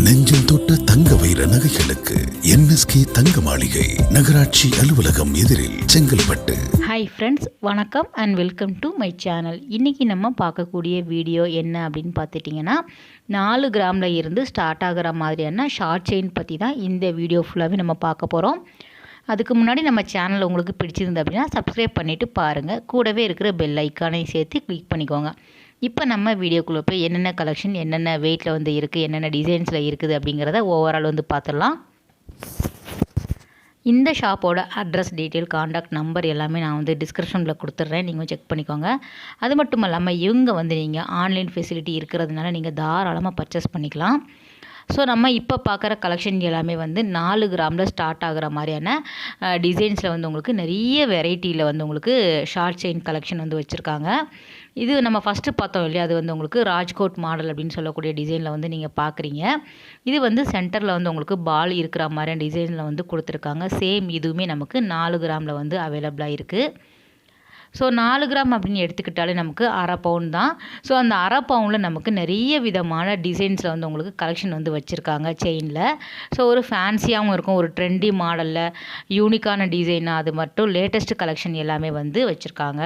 நெஞ்சில் தொட்ட தங்க வைர நகைகளுக்கு NSK தங்க மாளிகை, நகராட்சி அலுவலகம் எதிரில், செங்கல்பட்டு. ஹாய் ஃப்ரெண்ட்ஸ், வணக்கம் and welcome to my channel. இன்றைக்கி நம்ம பார்க்கக்கூடிய வீடியோ என்ன அப்படின்னு பார்த்துட்டிங்கன்னா, 4 கிராமில் இருந்து ஸ்டார்ட் ஆகிற மாதிரியான ஷார்ட் செயின் பற்றி தான் இந்த வீடியோ ஃபுல்லாகவே நம்ம பார்க்க போகிறோம். அதுக்கு முன்னாடி நம்ம சேனல் உங்களுக்கு பிடிச்சிருந்து அப்படின்னா சப்ஸ்கிரைப் பண்ணிவிட்டு பாருங்கள். கூடவே இருக்கிற பெல் ஐக்கானையும் சேர்த்து கிளிக் பண்ணிக்கோங்க. இப்போ நம்ம வீடியோக்குள்ளே போய் என்னென்ன கலெக்ஷன், என்னென்ன வெயிட்டில் வந்து இருக்குது, என்னென்ன டிசைன்ஸில் இருக்குது அப்படிங்கிறத ஓவரால் வந்து பார்த்துடலாம். இந்த ஷாப்போட அட்ரஸ், டீட்டெயில், காண்டாக்ட் நம்பர் எல்லாமே நான் வந்து டிஸ்கிரிப்ஷனில் கொடுத்துட்றேன். நீங்கள் செக் பண்ணிக்கோங்க. அது மட்டும் இல்லாமல் இவங்க வந்து நீங்கள் ஆன்லைன் ஃபெசிலிட்டி இருக்கிறதுனால நீங்கள் தாராளமாக பர்ச்சேஸ் பண்ணிக்கலாம். ஸோ நம்ம இப்போ பார்க்குற கலெக்ஷன் எல்லாமே வந்து 4 கிராமில் ஸ்டார்ட் ஆகிற மாதிரியான டிசைன்ஸில் வந்து உங்களுக்கு நிறைய வெரைட்டியில் வந்து உங்களுக்கு ஷார்ட் செயின் கலெக்ஷன் வந்து வச்சுருக்காங்க. இது நம்ம ஃபஸ்ட்டு பார்த்தோம் இல்லையா, அது வந்து உங்களுக்கு ராஜ்கோட் மாடல் அப்படின்னு சொல்லக்கூடிய டிசைனில் வந்து நீங்கள் பார்க்குறீங்க. இது வந்து சென்டரில் வந்து உங்களுக்கு பால் இருக்கிற மாதிரியான டிசைனில் வந்து கொடுத்துருக்காங்க. சேம் இதுவுமே நமக்கு 4 கிராமில் வந்து அவைலபிளாக இருக்குது. ஸோ 4 கிராம் அப்படின்னு எடுத்துக்கிட்டாலே நமக்கு அரை பவுன் தான். ஸோ அந்த அரை பவுனில் நமக்கு நிறைய விதமான டிசைன்ஸில் வந்து உங்களுக்கு கலெக்ஷன் வந்து வச்சுருக்காங்க செயினில். ஸோ ஒரு ஃபேன்சியாகவும் இருக்கும், ஒரு ட்ரெண்டி மாடலில் யூனிக்கான டிசைனாக, அது மட்டும் லேட்டஸ்ட் கலெக்ஷன் எல்லாமே வந்து வச்சுருக்காங்க.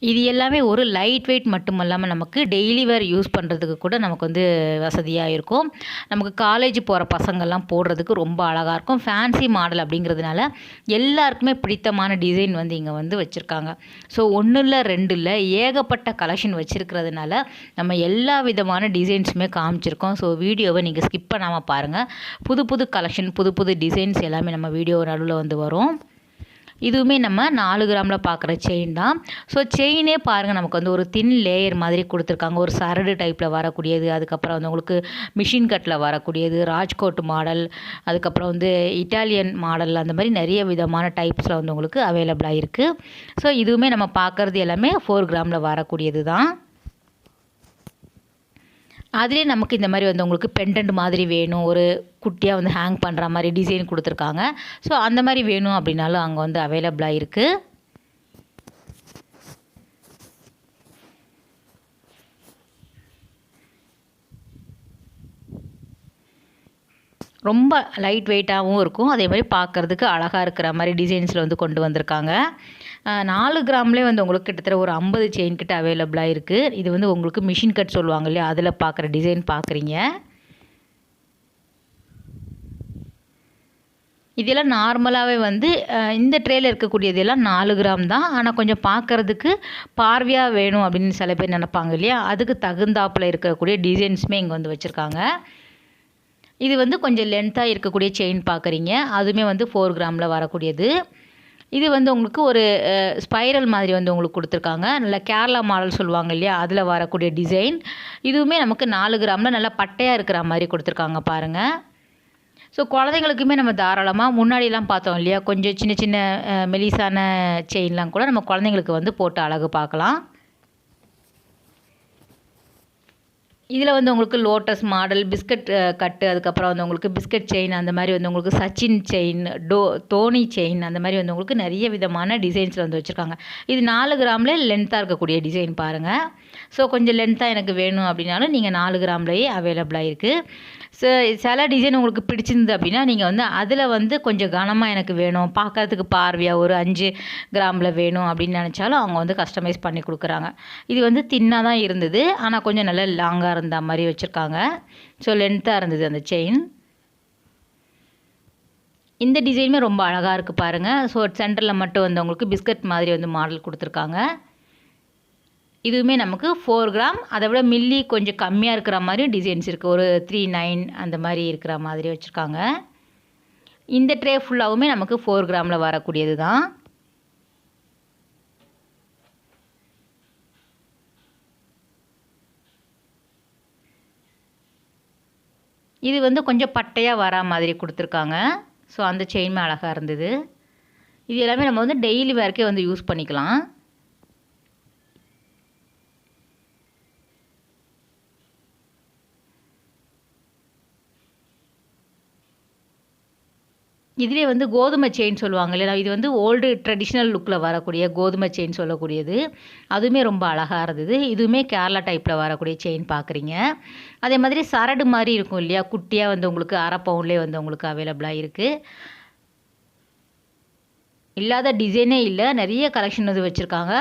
இது எல்லாமே ஒரு லைட் வெயிட் மட்டும் இல்லாமல் நமக்கு டெய்லி வேர் யூஸ் பண்ணுறதுக்கு கூட நமக்கு வந்து வசதியாக இருக்கும். நமக்கு காலேஜ் போகிற பசங்கள்லாம் போடுறதுக்கு ரொம்ப அழகாக இருக்கும். ஃபேன்சி மாடல் அப்படிங்கிறதுனால எல்லாருக்குமே பிடித்தமான டிசைன் வந்து இங்கே வந்து வச்சுருக்காங்க. ஸோ 1 இல்லை 2 இல்லை, ஏகப்பட்ட கலெக்ஷன் வச்சுருக்கிறதுனால நம்ம எல்லா விதமான டிசைன்ஸுமே காமிச்சிருக்கோம். ஸோ வீடியோவை நீங்கள் ஸ்கிப் பண்ணாமல் பாருங்கள். புது புது கலெக்ஷன், புது புது டிசைன்ஸ் எல்லாமே நம்ம வீடியோ நடுவில் வந்து வரும். இதுவுமே நம்ம 4 கிராமில் பார்க்குற செயின் தான். ஸோ செயினே பாருங்கள், நமக்கு வந்து ஒரு தின் லேயர் மாதிரி கொடுத்துருக்காங்க. ஒரு சரடு டைப்பில் வரக்கூடியது, அதுக்கப்புறம் வந்து உங்களுக்கு மிஷின் கட்டில் வரக்கூடியது, ராஜ்கோட் மாடல், அதுக்கப்புறம் வந்து இட்டாலியன் மாடல், அந்த மாதிரி நிறைய விதமான டைப்ஸில் வந்து உங்களுக்கு அவைலபிளாக இருக்குது. ஸோ இதுவுமே நம்ம பார்க்குறது எல்லாமே 4 கிராமில் வரக்கூடியது தான். அதுலேயே நமக்கு இந்த மாதிரி வந்து உங்களுக்கு பெண்டன்ட் மாதிரி வேணும், ஒரு குட்டியாக வந்து ஹேங் பண்ணுற மாதிரி டிசைன் கொடுத்துருக்காங்க. ஸோ அந்த மாதிரி வேணும் அப்படின்னாலும் அங்கே வந்து அவைலபிளாக இருக்குது. ரொம்ப லைட் வெயிட்டாகவும் இருக்கும், அதே மாதிரி பார்க்குறதுக்கு அழகாக இருக்கிற மாதிரி டிசைன்ஸில் வந்து கொண்டு வந்திருக்காங்க. 4 கிராம்லேயே வந்து உங்களுக்கு கிட்டத்தட்ட ஒரு 50 செயின் கிட்ட அவைலபிளாக இருக்குது. இது வந்து உங்களுக்கு மிஷின் கட் சொல்லுவாங்க இல்லையா, அதில் பார்க்குற டிசைன் பார்க்குறீங்க. இதெல்லாம் நார்மலாகவே வந்து இந்த ட்ரேயில் இருக்கக்கூடியதெல்லாம் 4 கிராம் தான். ஆனால் கொஞ்சம் பார்க்குறதுக்கு பார்வையாக வேணும் அப்படின்னு சில பேர் நினைப்பாங்க இல்லையா, அதுக்கு தகுந்தாப்பில் இருக்கக்கூடிய டிசைன்ஸுமே இங்கே வந்து வச்சுருக்காங்க. இது வந்து கொஞ்சம் லென்த்தாக இருக்கக்கூடிய செயின் பார்க்குறீங்க, அதுவுமே வந்து 4 கிராமில் வரக்கூடியது. இது வந்து உங்களுக்கு ஒரு ஸ்பைரல் மாதிரி வந்து உங்களுக்கு கொடுத்துருக்காங்க. நல்ல கேரளா மாடல் சொல்லுவாங்க இல்லையா, அதில் வரக்கூடிய டிசைன். இதுவுமே நமக்கு 4 கிராமில் நல்லா பட்டையாக இருக்கிற மாதிரி கொடுத்துருக்காங்க பாருங்கள். ஸோ குழந்தைங்களுக்குமே நம்ம தாராளமாக, முன்னாடிலாம் பார்த்தோம் இல்லையா, கொஞ்சம் சின்ன சின்ன மெலிசான செயின்லாம் கூட நம்ம குழந்தைங்களுக்கு வந்து போட்டு அழகு பார்க்கலாம். இதில் வந்து உங்களுக்கு லோட்டஸ் மாடல், பிஸ்கட் கட்டு, அதுக்கப்புறம் வந்து உங்களுக்கு பிஸ்கட் செயின், அந்த மாதிரி வந்து உங்களுக்கு சச்சின் செயின், தோனி செயின், அந்த மாதிரி வந்து உங்களுக்கு நிறைய விதமான டிசைன்ஸில் வந்து வச்சுருக்காங்க. இது 4 கிராமில் லென்த்தாக இருக்கக்கூடிய டிசைன் பாருங்கள். ஸோ கொஞ்சம் லென்த்தாக எனக்கு வேணும் அப்படின்னாலும் நீங்கள் 4 கிராம்லேயே அவைலபிளாக இருக்குது. ஸோ சில டிசைன் உங்களுக்கு பிடிச்சிருந்து அப்படின்னா நீங்கள் வந்து அதில் வந்து கொஞ்சம் கனமாக எனக்கு வேணும், பார்க்கறதுக்கு பார்வையாக ஒரு 5 கிராமில் வேணும் அப்படின்னு நினச்சாலும் அவங்க வந்து கஸ்டமைஸ் பண்ணி கொடுக்குறாங்க. இது வந்து தின்னாக தான் இருந்தது, ஆனால் கொஞ்சம் நல்லா லாங்காக இருந்த மாதிரி வச்சுருக்காங்க. ஸோ லென்த்தாக இருந்தது அந்த செயின். இந்த டிசைனுமே ரொம்ப அழகாக இருக்குது பாருங்கள். ஸோ சென்டரில் மட்டும் வந்து உங்களுக்கு பிஸ்கட் மாதிரி வந்து மாடல் கொடுத்துருக்காங்க. இதுவுமே நமக்கு 4 கிராம், அதை விட மில்லி கொஞ்சம் கம்மியாக இருக்கிற மாதிரி டிசைன்ஸ் இருக்குது. ஒரு 39 அந்த மாதிரி இருக்கிற மாதிரி வச்சுருக்காங்க. இந்த ட்ரே ஃபுல்லாகவுமே நமக்கு 4 கிராமில் வரக்கூடியது தான். இது வந்து கொஞ்சம் பட்டையாக வரா மாதிரி கொடுத்துருக்காங்க. ஸோ அந்த செயினுமே அழகாக இருந்தது. இது எல்லாமே நம்ம வந்து டெய்லி வேர்க்கே வந்து யூஸ் பண்ணிக்கலாம். இதுலேயே வந்து கோதுமை செயின் சொல்லுவாங்க இல்லையா, இது வந்து ஓல்டு ட்ரெடிஷ்னல் லுக்கில் வரக்கூடிய கோதுமை செயின் சொல்லக்கூடியது. அதுவுமே ரொம்ப அழகாக இருந்தது. இதுவுமே கேரளா டைப்பில் வரக்கூடிய செயின் பார்க்குறீங்க. அதே மாதிரி சரடு மாதிரி இருக்கும் இல்லையா, குட்டியாக வந்து உங்களுக்கு அரை பவுன்லேயே வந்து உங்களுக்கு அவைலபிளாக இருக்குது. இல்லாத டிசைனே இல்லை, நிறைய கலெக்ஷன் வந்து வச்சுருக்காங்க.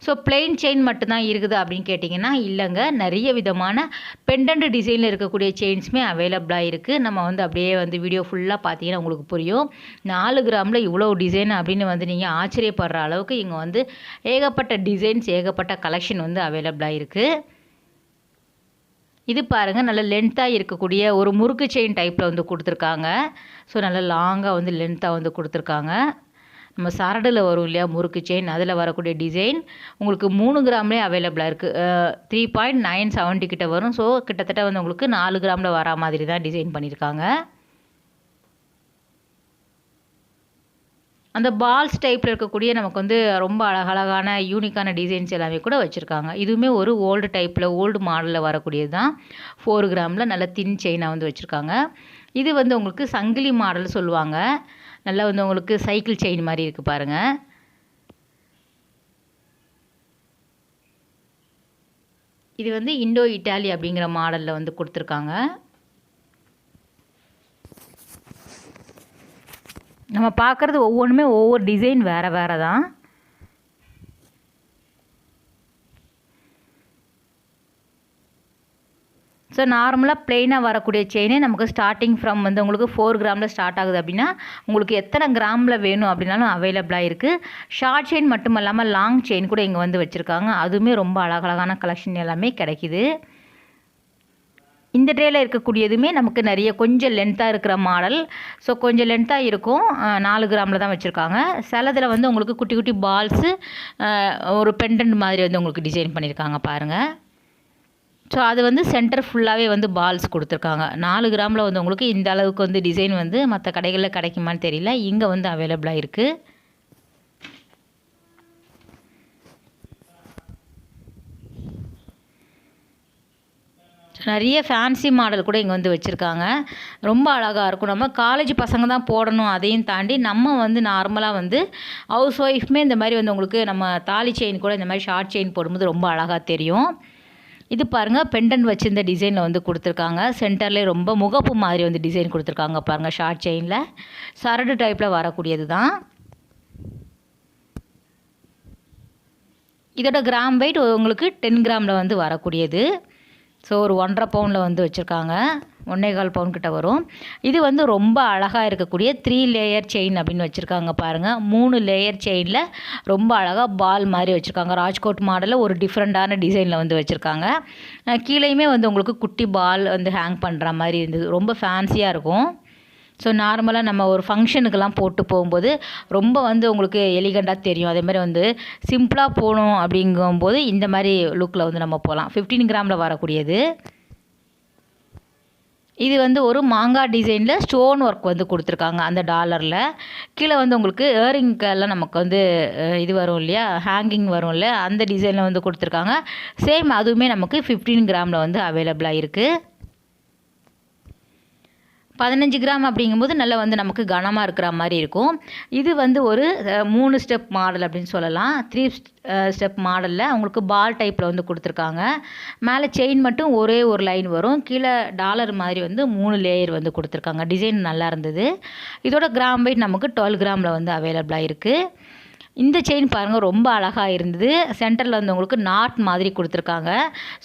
ஸோ பிளெயின் செயின் மட்டும்தான் இருக்குது அப்படின்னு கேட்டிங்கன்னா இல்லைங்க, நிறைய விதமான பெண்டன்ட் டிசைனில் இருக்கக்கூடிய செயின்ஸுமே அவைலபிளாக இருக்குது. நம்ம வந்து அப்படியே வந்து வீடியோ ஃபுல்லாக பார்த்தீங்கன்னா உங்களுக்கு புரியும். 4 கிராமில் இவ்வளோ டிசைன் அப்படின்னு வந்து நீங்கள் ஆச்சரியப்படுற அளவுக்கு இங்கே வந்து ஏகப்பட்ட டிசைன்ஸ், ஏகப்பட்ட கலெக்ஷன் வந்து அவைலபிளாக இருக்குது. இது பாருங்கள், நல்ல லென்த்தாக இருக்கக்கூடிய ஒரு முறுக்கு செயின் டைப்பில் வந்து கொடுத்துருக்காங்க. ஸோ நல்ல லாங்காக வந்து லென்த்தாக வந்து கொடுத்துருக்காங்க. நம்ம சரடில் வரும் இல்லையா முறுக்கு செயின், அதில் வரக்கூடிய டிசைன் உங்களுக்கு 3 கிராம்லேயே அவைலபிளாக இருக்குது. 3.970 கிட்ட வரும். ஸோ கிட்டத்தட்ட வந்து உங்களுக்கு 4 கிராமில் வரா மாதிரி தான் டிசைன் பண்ணியிருக்காங்க. அந்த பால்ஸ் டைப்பில் இருக்கக்கூடிய நமக்கு வந்து ரொம்ப அழகழகான யூனிக்கான டிசைன்ஸ் எல்லாமே கூட வச்சுருக்காங்க. இதுவுமே ஒரு ஓல்டு டைப்பில் ஓல்டு மாடலில் வரக்கூடியது தான். 4 கிராமில் நல்ல தின் செயினாக வந்து வச்சுருக்காங்க. இது வந்து உங்களுக்கு சங்கிலி மாடல் சொல்லுவாங்க. நல்லா வந்து உங்களுக்கு சைக்கிள் செயின் மாதிரி இருக்குது பாருங்கள். இது வந்து இண்டோ இட்டாலி அப்படிங்கிற மாடலில் வந்து கொடுத்துருக்காங்க. நம்ம பார்க்குறது ஒவ்வொன்றுமே ஒவ்வொரு டிசைன் வேறு வேறு தான். ஸோ நார்மலாக ப்ளெயினாக வரக்கூடிய செயினே நமக்கு ஸ்டார்டிங் ஃப்ரம் வந்து உங்களுக்கு 4 கிராமில் ஸ்டார்ட் ஆகுது அப்படின்னா உங்களுக்கு எத்தனை கிராமில் வேணும் அப்படின்னாலும் அவைலபிளாக இருக்குது. ஷார்ட் செயின் மட்டும் இல்லாமல் லாங் செயின் கூட இங்கே வந்து வச்சுருக்காங்க. அதுவுமே ரொம்ப அழகழகான கலெக்ஷன் எல்லாமே கிடைக்கிது. இந்த ட்ரேயில் இருக்கக்கூடியதுமே நமக்கு நிறைய கொஞ்சம் லென்த்தாக இருக்கிற மாடல். ஸோ கொஞ்சம் லென்த்தாக இருக்கும். 4 கிராமில் தான் வச்சுருக்காங்க. சிலதில் வந்து உங்களுக்கு குட்டி குட்டி பால்ஸு ஒரு பெண்டன்ட் மாதிரி வந்து உங்களுக்கு டிசைன் பண்ணியிருக்காங்க பாருங்கள். ஸோ அது வந்து சென்டர் ஃபுல்லாகவே வந்து பால்ஸ் கொடுத்துருக்காங்க. 4 கிராமில் வந்து உங்களுக்கு இந்த அளவுக்கு வந்து டிசைன் வந்து மற்ற கடைகளில் கிடைக்குமான்னு தெரியல, இங்கே வந்து அவைலபிளாக இருக்குது. நிறைய ஃபேன்சி மாடல் கூட இங்கே வந்து வச்சுருக்காங்க. ரொம்ப அழகாக இருக்கும். நம்ம காலேஜ் பசங்க தான் போடணும், அதையும் தாண்டி நம்ம வந்து நார்மலாக வந்து ஹவுஸ் ஒய்ஃப்மே இந்த மாதிரி வந்து உங்களுக்கு நம்ம தாலி செயின் கூட இந்த மாதிரி ஷார்ட் செயின் போடும்போது ரொம்ப அழகாக தெரியும். இது பாருங்கள், பெண்டன்ட் வச்சிருந்த டிசைனில் வந்து கொடுத்துருக்காங்க. சென்டர்லேயே ரொம்ப முகப்பு மாதிரி வந்து டிசைன் கொடுத்துருக்காங்க பாருங்கள். ஷார்ட் செயினில் சரடு டைப்பில் வரக்கூடியது தான். இதோட கிராம் வெயிட் உங்களுக்கு 10 கிராமில் வந்து வரக்கூடியது. ஸோ ஒரு 1.5 பவுனில் வந்து வச்சுருக்காங்க. 1.25 பவுன் கிட்ட வரும். இது வந்து ரொம்ப அழகாக இருக்கக்கூடிய 3 லேயர் செயின் அப்படின்னு வச்சுருக்காங்க பாருங்கள். 3 லேயர் செயினில் ரொம்ப அழகாக பால் மாதிரி வச்சுருக்காங்க. ராஜ்கோட் மாடலில் ஒரு டிஃப்ரெண்ட்டான டிசைனில் வந்து வச்சுருக்காங்க. கீழேயுமே வந்து உங்களுக்கு குட்டி பால் வந்து ஹேங் பண்ணுற மாதிரி இருந்தது. ரொம்ப ஃபேன்சியாக இருக்கும். ஸோ நார்மலாக நம்ம ஒரு ஃபங்க்ஷனுக்கெல்லாம் போட்டு போகும்போது ரொம்ப வந்து உங்களுக்கு எலிகண்டாக தெரியும். அதேமாதிரி வந்து சிம்பிளாக போகணும் அப்படிங்கும்போது இந்த மாதிரி லுக்கில் வந்து நம்ம போகலாம். 15 கிராமில் வரக்கூடியது. இது வந்து ஒரு மாங்காய் டிசைனில் ஸ்டோன் ஒர்க் வந்து கொடுத்துருக்காங்க அந்த டாலரில். கீழே வந்து உங்களுக்கு இயரிங்கெல்லாம் நமக்கு வந்து இது வரும் இல்லையா, ஹேங்கிங் வரும்ல, அந்த டிசைனில் வந்து கொடுத்துருக்காங்க. சேம் அதுவுமே நமக்கு 15 கிராமில் வந்து அவைலபிளாக இருக்குது. 15 கிராம் அப்படிங்கும்போது நல்லா வந்து நமக்கு கனமாக இருக்கிற மாதிரி இருக்கும். இது வந்து ஒரு 3 ஸ்டெப் மாடல் அப்படின்னு சொல்லலாம். 3 ஸ்டெப் மாடலில் அவங்களுக்கு பால் டைப்பில் வந்து கொடுத்துருக்காங்க. மேலே செயின் மட்டும் ஒரே ஒரு லைன் வரும். கீழே டாலர் மாதிரி வந்து 3 லேயர் வந்து கொடுத்துருக்காங்க. டிசைன் நல்லா இருந்தது. இதோட கிராம் வெயிட் நமக்கு 12 கிராமில் வந்து அவைலபிளாக இருக்குது. இந்த செயின் பாருங்கள், ரொம்ப அழகாக இருந்தது. சென்டரில் வந்து உங்களுக்கு நாட் மாதிரி கொடுத்துருக்காங்க.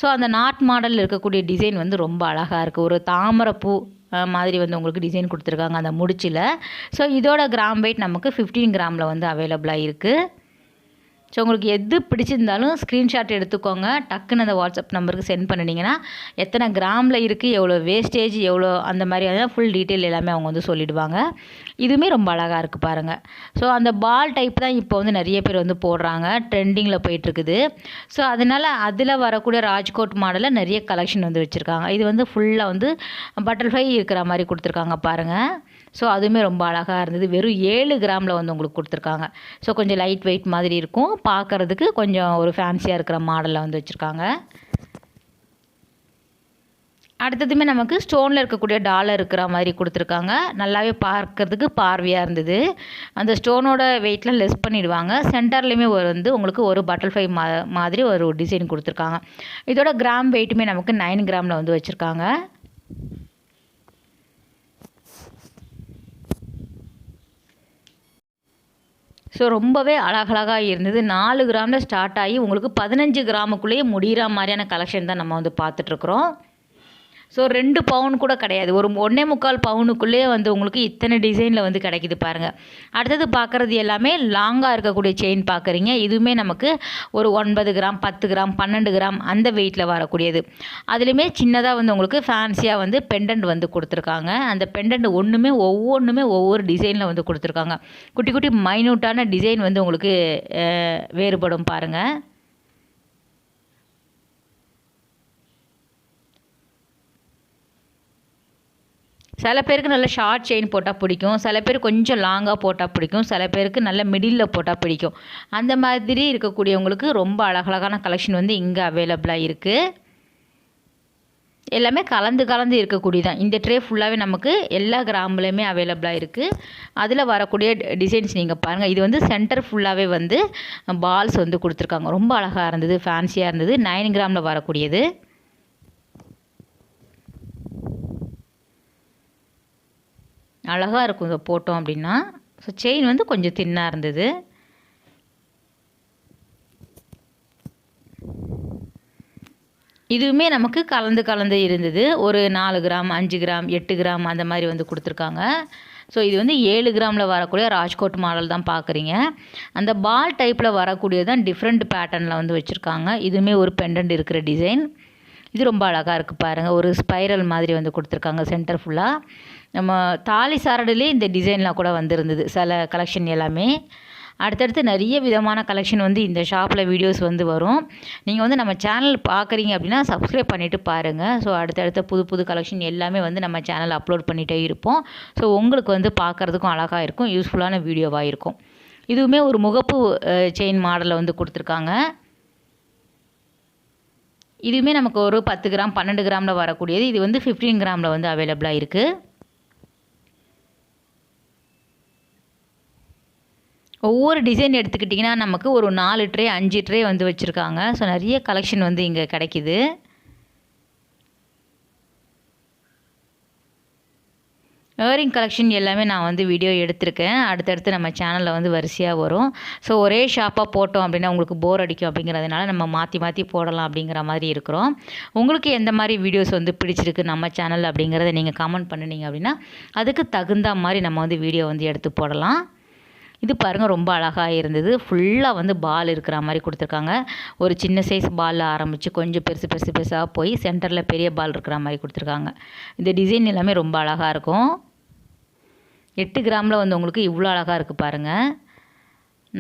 ஸோ அந்த நாட் மாடலில் இருக்கக்கூடிய டிசைன் வந்து ரொம்ப அழகாக இருக்குது. ஒரு தாமரைப்பூ மாதிரி வந்து உங்களுக்கு டிசைன் கொடுத்துருக்காங்க அந்த முடிச்சில். ஸோ இதோட கிராம் வெயிட் நமக்கு 15 கிராமில் வந்து அவைலபிளாக இருக்குது. ஸோ உங்களுக்கு எது பிடிச்சிருந்தாலும் ஸ்க்ரீன்ஷாட் எடுத்துக்கோங்க. டக்குன்னு அந்த வாட்ஸ்அப் நம்பருக்கு சென்ட் பண்ணினீங்கன்னா எத்தனை கிராமில் இருக்குது, எவ்வளோ வேஸ்டேஜ், எவ்வளோ அந்த மாதிரி ஃபுல் டீட்டெயில் எல்லாமே அவங்க வந்து சொல்லிவிடுவாங்க. இதுவுமே ரொம்ப அழகாக இருக்குது பாருங்கள். ஸோ அந்த பால் டைப் தான் இப்போ வந்து நிறைய பேர் வந்து போடுறாங்க, ட்ரெண்டிங்கில் போயிட்டுருக்குது. ஸோ அதனால் அதில் வரக்கூடிய ராஜ்கோட் மாடலில் நிறைய கலெக்ஷன் வந்து வச்சுருக்காங்க. இது வந்து ஃபுல்லாக வந்து பட்டர்ஃப்ளை இருக்கிற மாதிரி கொடுத்துருக்காங்க பாருங்கள். ஸோ அதுவுமே ரொம்ப அழகாக இருந்தது. வெறும் 7 கிராமில் வந்து உங்களுக்கு கொடுத்துருக்காங்க. ஸோ கொஞ்சம் லைட் வெயிட் மாதிரி இருக்கும். பார்க்குறதுக்கு கொஞ்சம் ஒரு ஃபேன்சியாக இருக்கிற மாடலில் வந்து வச்சுருக்காங்க. அடுத்ததுமே நமக்கு ஸ்டோனில் இருக்கக்கூடிய டாலர் இருக்கிற மாதிரி கொடுத்துருக்காங்க. நல்லாவே பார்க்கறதுக்கு பார்வையாக இருந்தது. அந்த ஸ்டோனோட வெயிட்லாம் லெஸ் பண்ணிடுவாங்க. சென்டர்லேயுமே உங்களுக்கு ஒரு பட்டர்ஃப்ளை மாதிரி ஒரு டிசைன் கொடுத்துருக்காங்க. இதோட கிராம் வெயிட்டுமே நமக்கு 9 கிராமில் வந்து வச்சுருக்காங்க. ஸோ ரொம்பவே அழகழகாக இருந்தது. 4 கிராமில் ஸ்டார்ட் ஆகி உங்களுக்கு 15 கிராமுக்குள்ளேயே முடிகிற மாதிரியான கலெக்ஷன் தான் நம்ம வந்து பார்த்துட்ருக்குறோம். ஸோ 2 பவுன் கூட கிடையாது. ஒரு 1.25 பவுனுக்குள்ளேயே வந்து உங்களுக்கு இத்தனை டிசைனில் வந்து கிடைக்குது பாருங்கள். அடுத்தது பார்க்குறது எல்லாமே லாங்காக இருக்கக்கூடிய செயின் பார்க்குறீங்க. இதுவுமே நமக்கு ஒரு 9 கிராம் 10 கிராம் 12 கிராம் அந்த வெயிட்டில் வரக்கூடியது. அதுலேயுமே சின்னதாக வந்து உங்களுக்கு ஃபேன்சியாக வந்து பெண்டன்ட் வந்து கொடுத்துருக்காங்க. அந்த பெண்டன்ட் ஒவ்வொன்றுமே ஒவ்வொரு டிசைனில் வந்து கொடுத்துருக்காங்க. குட்டி குட்டி மைன்யூட்டான டிசைன் வந்து உங்களுக்கு வேறுபடும் பாருங்கள். சில பேருக்கு நல்ல ஷார்ட் செயின் போட்டால் பிடிக்கும். சில பேர் கொஞ்சம் லாங்காக போட்டால் பிடிக்கும். சில பேருக்கு நல்ல மிடில் போட்டால் பிடிக்கும். அந்த மாதிரி இருக்கக்கூடியவங்களுக்கு ரொம்ப அழகழகான கலெக்ஷன் வந்து இங்கே அவைலபிளாக இருக்குது. எல்லாமே கலந்து இருக்கக்கூடியதான். இந்த ட்ரே ஃபுல்லாகவே நமக்கு எல்லா கிராம்லேயுமே அவைலபிளாக இருக்குது. அதில் வரக்கூடிய டிசைன்ஸ் நீங்கள் பாருங்கள். இது வந்து சென்டர் ஃபுல்லாகவே வந்து பால்ஸ் வந்து கொடுத்துருக்காங்க. ரொம்ப அழகாக இருந்தது, ஃபேன்சியாக இருந்தது. 9 கிராமில் வரக்கூடியது. அழகாக இருக்கும் இதை போட்டோம் அப்படின்னா. ஸோ செயின் வந்து கொஞ்சம் தின்னாக இருந்தது. இதுவுமே நமக்கு கலந்து இருந்தது. ஒரு 4 கிராம் 5 கிராம் 8 கிராம் அந்த மாதிரி வந்து கொடுத்துருக்காங்க. ஸோ இது வந்து 7 கிராமில் வரக்கூடிய ராஜ்கோட் மாடல் தான் பார்க்குறீங்க. அந்த பால் டைப்பில் வரக்கூடியது தான் டிஃப்ரெண்ட் பேட்டர்னில் வந்து வச்சுருக்காங்க. இதுவுமே ஒரு பெண்டன்ட் இருக்கிற டிசைன். இது ரொம்ப அழகாக இருக்குது பாருங்கள். ஒரு ஸ்பைரல் மாதிரி வந்து கொடுத்துருக்காங்க சென்டர் ஃபுல்லாக. நம்ம தாலி சாரடுலேயே இந்த டிசைன்லாம் கூட வந்துருந்தது சில கலெக்ஷன் எல்லாமே. அடுத்தடுத்து நிறைய விதமான கலெக்ஷன் வந்து இந்த ஷாப்பில் வீடியோஸ் வந்து வரும். நீங்கள் வந்து நம்ம சேனல் பார்க்குறீங்க அப்படின்னா சப்ஸ்கிரைப் பண்ணிவிட்டு பாருங்கள். ஸோ அடுத்தடுத்த புது கலெக்ஷன் எல்லாமே வந்து நம்ம சேனல் அப்லோட் பண்ணிகிட்டே இருப்போம். ஸோ உங்களுக்கு வந்து பார்க்குறதுக்கும் அழகாக இருக்கும், யூஸ்ஃபுல்லான வீடியோவாக இருக்கும். இதுவுமே ஒரு முகப்பு செயின் மாடலில் வந்து கொடுத்துருக்காங்க. இதுவுமே நமக்கு ஒரு 10 கிராம் 12 கிராமில் வரக்கூடியது. இது வந்து 15 கிராமில் வந்து அவைலபிளாக இருக்குது. ஒவ்வொரு டிசைன் எடுத்துக்கிட்டிங்கன்னா நமக்கு ஒரு 4 ட்ரே 5 ட்ரே வந்து வச்சுருக்காங்க. ஸோ நிறைய கலெக்ஷன் வந்து இங்கே கிடைக்கிது. இயரிங் கலெக்ஷன் எல்லாமே நான் வந்து வீடியோ எடுத்திருக்கேன். அடுத்தடுத்து நம்ம சேனலில் வந்து வரிசையாக வரும். ஸோ ஒரே ஷாப்பாக போட்டோம் அப்படின்னா உங்களுக்கு போர் அடிக்கும். அப்படிங்கிறதுனால நம்ம மாற்றி போடலாம் அப்படிங்கிற மாதிரி இருக்கிறோம். உங்களுக்கு எந்த மாதிரி வீடியோஸ் வந்து பிடிச்சிருக்கு நம்ம சேனல் அப்படிங்கிறத நீங்கள் கமெண்ட் பண்ணினீங்க அப்படின்னா அதுக்கு தகுந்த மாதிரி நம்ம வந்து வீடியோ வந்து எடுத்து போடலாம். இது பாருங்கள், ரொம்ப அழகாக இருந்தது. ஃபுல்லாக வந்து பால் இருக்கிற மாதிரி கொடுத்துருக்காங்க. ஒரு சின்ன சைஸ் பாலில் ஆரம்பித்து கொஞ்சம் பெருசாக போய் சென்டரில் பெரிய பால் இருக்கிற மாதிரி கொடுத்துருக்காங்க. இந்த டிசைன் எல்லாமே ரொம்ப அழகாக இருக்கும். 8 கிராமில் வந்து உங்களுக்கு இவ்வளோ அழகாக இருக்குது பாருங்கள்.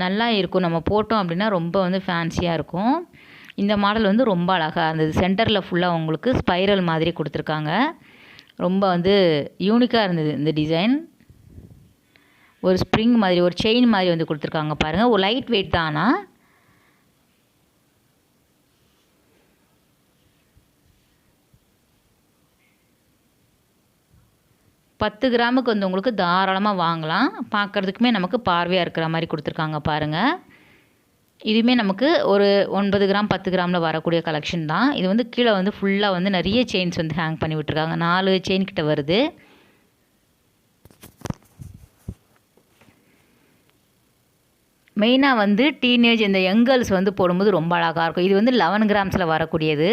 நல்லா இருக்கும். நம்ம போட்டோம் அப்படின்னா ரொம்ப வந்து ஃபேன்சியாக இருக்கும். இந்த மாடல் வந்து ரொம்ப அழகாக இருந்தது. சென்டரில் ஃபுல்லாக உங்களுக்கு ஸ்பைரல் மாதிரி கொடுத்துருக்காங்க. ரொம்ப வந்து யூனிக்காக இருந்தது இந்த டிசைன். ஒரு ஸ்ப்ரிங் மாதிரி ஒரு செயின் மாதிரி வந்து கொடுத்துருக்காங்க பாருங்கள். ஒரு லைட் வெயிட் தானா. பத்து கிராமுக்கு வந்து உங்களுக்கு தாராளமாக வாங்கலாம். பார்க்குறதுக்குமே நமக்கு பார்வையாக இருக்கிற மாதிரி கொடுத்துருக்காங்க பாருங்கள். இதுவுமே நமக்கு ஒரு 9 கிராம் 10 கிராமில் வரக்கூடிய கலெக்ஷன் தான். இது வந்து கீழே வந்து ஃபுல்லாக வந்து நிறைய செயின்ஸ் வந்து ஹேங் பண்ணி விட்டுருக்காங்க. 4 செயின் கிட்ட வருது. மெயினாக வந்து டீனேஜ் இந்த யங்கர்ஸ் வந்து போடும்போது ரொம்ப அழகாக இருக்கும். இது வந்து 11 கிராம்ஸில் வரக்கூடியது.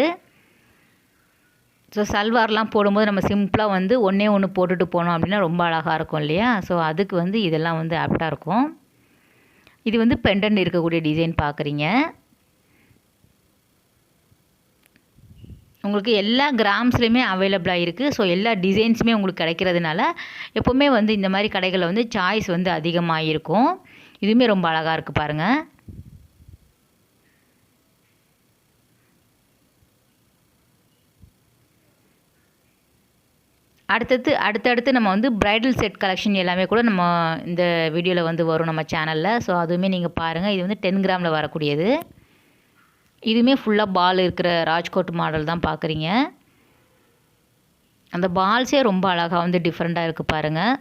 ஸோ சல்வார்லாம் போடும்போது நம்ம சிம்பிளாக வந்து ஒன்று போட்டுட்டு போனோம் அப்படின்னா ரொம்ப அழகாக இருக்கும் இல்லையா. ஸோ அதுக்கு வந்து இதெல்லாம் வந்து ஆப்டாக இருக்கும். இது வந்து பெண்டன்ட் இருக்கக்கூடிய டிசைன் பார்க்குறீங்க. உங்களுக்கு எல்லா கிராம்ஸ்லேயுமே அவைலபிளாக இருக்குது. ஸோ எல்லா டிசைன்ஸுமே உங்களுக்கு கிடைக்கிறதுனால எப்போவுமே வந்து இந்த மாதிரி கடைகளில் வந்து சாய்ஸ் வந்து அதிகமாக இருக்கும். இதுவுமே ரொம்ப அழகாக இருக்குது பாருங்கள். அடுத்தடுத்து நம்ம வந்து பிரைடல் செட் கலெக்ஷன் எல்லாமே கூட நம்ம இந்த வீடியோவில் வந்து வரும் நம்ம சேனலில். ஸோ அதுவுமே நீங்கள் பாருங்கள். இது வந்து 10 கிராமில் வரக்கூடியது. இதுவுமே ஃபுல்லாக பால் இருக்கிற ராஜ்கோட் மாடல் தான் பார்க்குறீங்க. அந்த பால்ஸே ரொம்ப அழகாக வந்து டிஃப்ரெண்ட்டாக இருக்குது பாருங்கள்.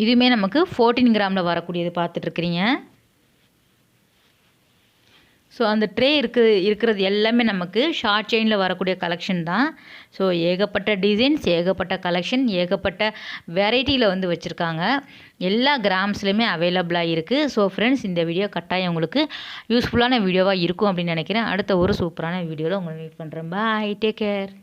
இதுவுமே நமக்கு 14 கிராமில் வரக்கூடியது பார்த்துட்ருக்குறீங்க. ஸோ அந்த ட்ரே இருக்கிறது எல்லாமே நமக்கு ஷார்ட் செயினில் வரக்கூடிய கலெக்ஷன் தான். ஸோ ஏகப்பட்ட டிசைன்ஸ், ஏகப்பட்ட கலெக்ஷன், ஏகப்பட்ட வெரைட்டியில் வந்து வச்சுருக்காங்க. எல்லா கிராம்ஸ்லையுமே அவைலபிளாக இருக்குது. ஸோ ஃப்ரெண்ட்ஸ், இந்த வீடியோ கட்டாயம் உங்களுக்கு யூஸ்ஃபுல்லான வீடியோவாக இருக்கும் அப்படின்னு நினைக்கிறேன். அடுத்த ஒரு சூப்பரான வீடியோவில் உங்களை மீட் பண்ணுறேன். பாய், டேக் கேர்.